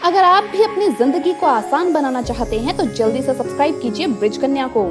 अगर आप भी अपनी जिंदगी को आसान बनाना चाहते हैं तो जल्दी से सब्सक्राइब कीजिए ब्रिज कन्या को।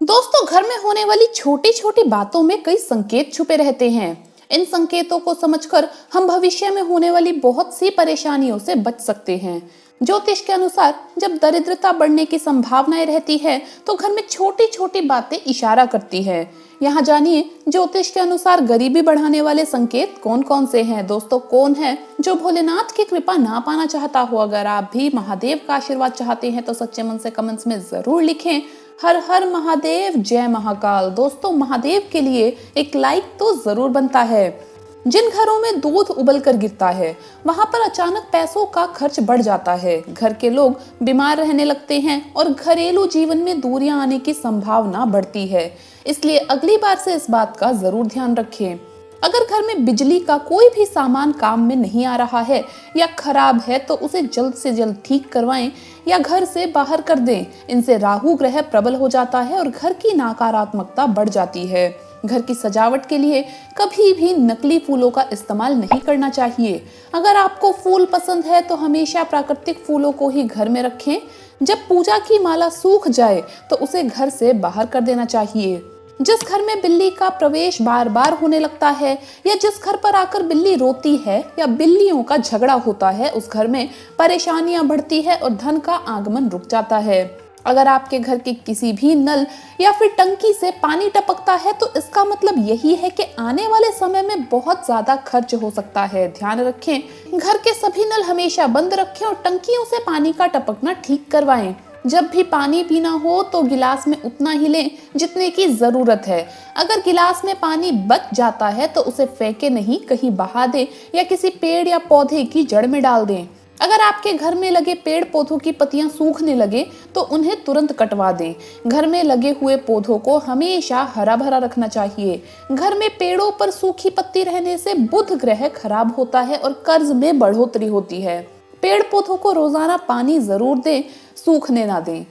दोस्तों, घर में होने वाली छोटी छोटी बातों में कई संकेत छुपे रहते हैं। इन संकेतों को समझकर हम भविष्य में होने वाली बहुत सी परेशानियों से बच सकते हैं। ज्योतिष के अनुसार जब दरिद्रता बढ़ने की संभावनाएं रहती है तो घर में छोटी छोटी बातें इशारा करती है। यहाँ जानिए ज्योतिष के अनुसार गरीबी बढ़ाने वाले संकेत कौन कौन से हैं। दोस्तों, कौन है जो भोलेनाथ की कृपा ना पाना चाहता हो? अगर आप भी महादेव का आशीर्वाद चाहते हैं तो सच्चे मन से कमेंट्स में जरूर लिखें हर हर महादेव, जय महाकाल। दोस्तों, महादेव के लिए एक लाइक तो जरूर बनता है। जिन घरों में दूध उबल कर गिरता है वहां पर अचानक पैसों का खर्च बढ़ जाता है, घर के लोग बीमार रहने लगते हैं और घरेलू जीवन में दूरियां आने की संभावना बढ़ती है। इसलिए अगली बार से इस बात का जरूर ध्यान रखें। अगर घर में बिजली का कोई भी सामान काम में नहीं आ रहा है या खराब है तो उसे जल्द से जल्द ठीक करवाएं या घर से बाहर कर दें। इनसे राहु ग्रह प्रबल हो जाता है और घर की नकारात्मकता बढ़ जाती है। घर की सजावट के लिए कभी भी नकली फूलों का इस्तेमाल नहीं करना चाहिए। अगर आपको फूल पसंद है तो हमेशा प्राकृतिक फूलों को ही घर में रखें। जब पूजा की माला सूख जाए तो उसे घर से बाहर कर देना चाहिए। जिस घर में बिल्ली का प्रवेश बार बार होने लगता है या जिस घर पर आकर बिल्ली रोती है या बिल्लियों का झगड़ा होता है उस घर में परेशानियां बढ़ती है और धन का आगमन रुक जाता है। अगर आपके घर के किसी भी नल या फिर टंकी से पानी टपकता है तो इसका मतलब यही है कि आने वाले समय में बहुत ज्यादा खर्च हो सकता है। ध्यान रखें, घर के सभी नल हमेशा बंद रखें और टंकियों से पानी का टपकना ठीक करवाएं। जब भी पानी पीना हो तो गिलास में उतना ही लें जितने की जरूरत है। अगर गिलास में पानी बच जाता है तो उसे फेंके नहीं, कहीं बहा दें या किसी पेड़ या पौधे की जड़ में डाल दें। अगर आपके घर में लगे पेड़ पौधों की पत्तियां सूखने लगे तो उन्हें तुरंत कटवा दें। घर में लगे हुए पौधों को हमेशा हरा भरा रखना चाहिए। घर में पेड़ों पर सूखी पत्ती रहने से बुध ग्रह खराब होता है और कर्ज में बढ़ोतरी होती है। पेड़ पौधों को रोजाना पानी जरूर दें, सूखने ना दें।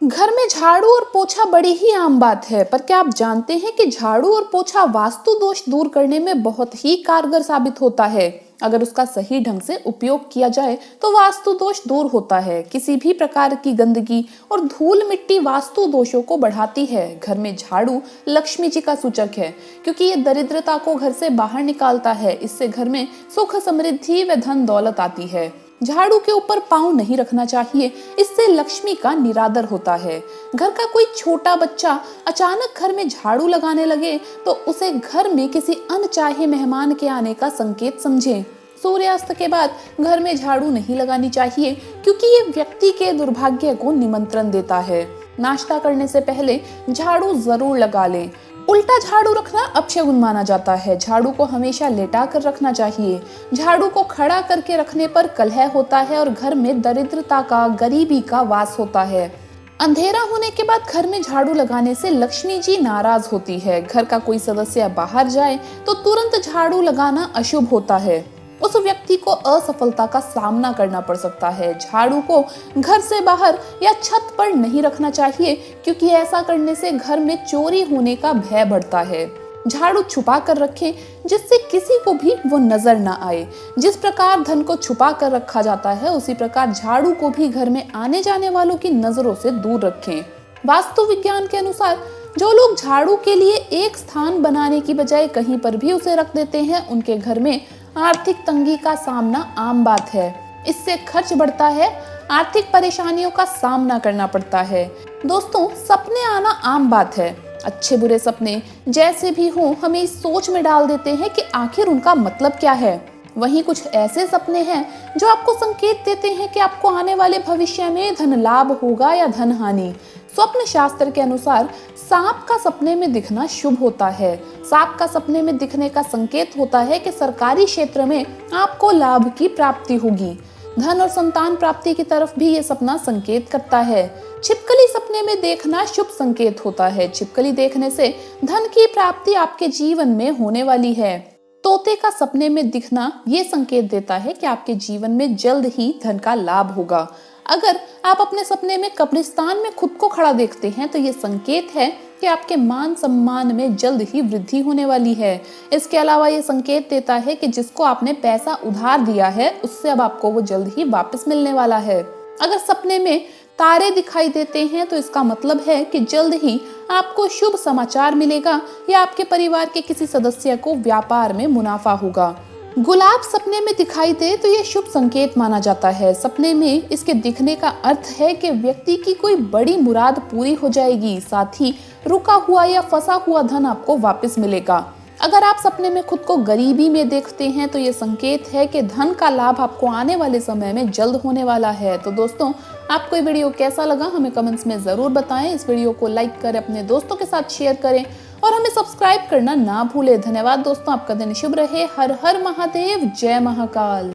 घर में झाड़ू और पोछा बड़ी ही आम बात है, पर क्या आप जानते हैं कि झाड़ू और पोछा वास्तु दोष दूर करने में बहुत ही कारगर साबित होता है। अगर उसका सही ढंग से उपयोग किया जाए तो वास्तु दोष दूर होता है। किसी भी प्रकार की गंदगी और धूल मिट्टी वास्तु दोषों को बढ़ाती है। घर में झाड़ू लक्ष्मी जी का सूचक है क्योंकि ये दरिद्रता को घर से बाहर निकालता है। इससे घर में सुख समृद्धि व धन दौलत आती है। झाड़ू के ऊपर पाँव नहीं रखना चाहिए, इससे लक्ष्मी का निरादर होता है। घर का कोई छोटा बच्चा अचानक घर में झाड़ू लगाने लगे तो उसे घर में किसी अनचाहे मेहमान के आने का संकेत समझें। सूर्यास्त के बाद घर में झाड़ू नहीं लगानी चाहिए क्योंकि ये व्यक्ति के दुर्भाग्य को निमंत्रण देता है। नाश्ता करने से पहले झाड़ू जरूर लगा लें। उल्टा झाड़ू रखना अपशगुन माना जाता है। झाड़ू को हमेशा लेटा कर रखना चाहिए। झाड़ू को खड़ा करके रखने पर कलह होता है और घर में दरिद्रता का, गरीबी का वास होता है। अंधेरा होने के बाद घर में झाड़ू लगाने से लक्ष्मी जी नाराज होती है। घर का कोई सदस्य बाहर जाए तो तुरंत झाड़ू लगाना अशुभ होता है। उस व्यक्ति को असफलता का सामना करना पड़ सकता है। झाड़ू को घर से बाहर या छत पर नहीं रखना चाहिए क्योंकि ऐसा करने से घर में चोरी होने का भय बढ़ता है। झाड़ू छुपा कर रखें जिससे किसी को भी वो नजर ना आए। जिस प्रकार धन को छुपा कर रखा जाता है उसी प्रकार झाड़ू को भी घर में आने जाने वालों की नजरों से दूर रखें। वास्तु विज्ञान के अनुसार जो लोग झाड़ू के लिए एक स्थान बनाने की बजाय कहीं पर भी उसे रख देते हैं उनके घर में आर्थिक तंगी का सामना आम बात है। इससे खर्च बढ़ता है, आर्थिक परेशानियों का सामना करना पड़ता है। दोस्तों, सपने आना आम बात है। अच्छे बुरे सपने जैसे भी हों हमें इस सोच में डाल देते हैं कि आखिर उनका मतलब क्या है। वहीं कुछ ऐसे सपने हैं जो आपको संकेत देते हैं कि आपको आने वाले भविष्य में धन लाभ होगा या धन हानि। स्वप्न शास्त्र के अनुसार सांप का सपने में दिखना शुभ होता है। सांप का सपने में दिखने का संकेत होता है कि सरकारी क्षेत्र में आपको लाभ की प्राप्ति होगी। धन और संतान प्राप्ति की तरफ भी ये सपना संकेत करता है। छिपकली सपने में देखना शुभ संकेत होता है। छिपकली देखने से धन की प्राप्ति आपके जीवन में होने वाली है। तोते का सपने में दिखना ये संकेत देता है कि आपके जीवन में जल्द ही धन का लाभ होगा। अगर आप अपने सपने में कब्रिस्तान में खुद को खड़ा देखते हैं तो ये संकेत है कि आपके मान सम्मान में जल्द ही वृद्धि होने वाली है। इसके अलावा ये संकेत देता है कि जिसको आपने पैसा उधार दिया है उससे अब आपको वो जल्द ही वापस मिलने वाला है। अगर सपने में तारे दिखाई देते हैं तो इसका मतलब है कि जल्द ही आपको शुभ समाचार मिलेगा या आपके परिवार के किसी सदस्य को व्यापार में मुनाफा होगा। गुलाब सपने में दिखाई दे तो यह शुभ संकेत माना जाता है। सपने में इसके दिखने का अर्थ है कि व्यक्ति की कोई बड़ी मुराद पूरी हो जाएगी, साथ ही रुका हुआ या फंसा हुआ धन आपको वापस मिलेगा। अगर आप सपने में खुद को गरीबी में देखते हैं तो ये संकेत है कि धन का लाभ आपको आने वाले समय में जल्द होने वाला है। तो दोस्तों, आपको ये वीडियो कैसा लगा हमें कमेंट्स में जरूर बताएं। इस वीडियो को लाइक करें, अपने दोस्तों के साथ शेयर करें और हमें सब्सक्राइब करना ना भूलें। धन्यवाद दोस्तों, आपका दिन शुभ रहे। हर हर महादेव, जय महाकाल।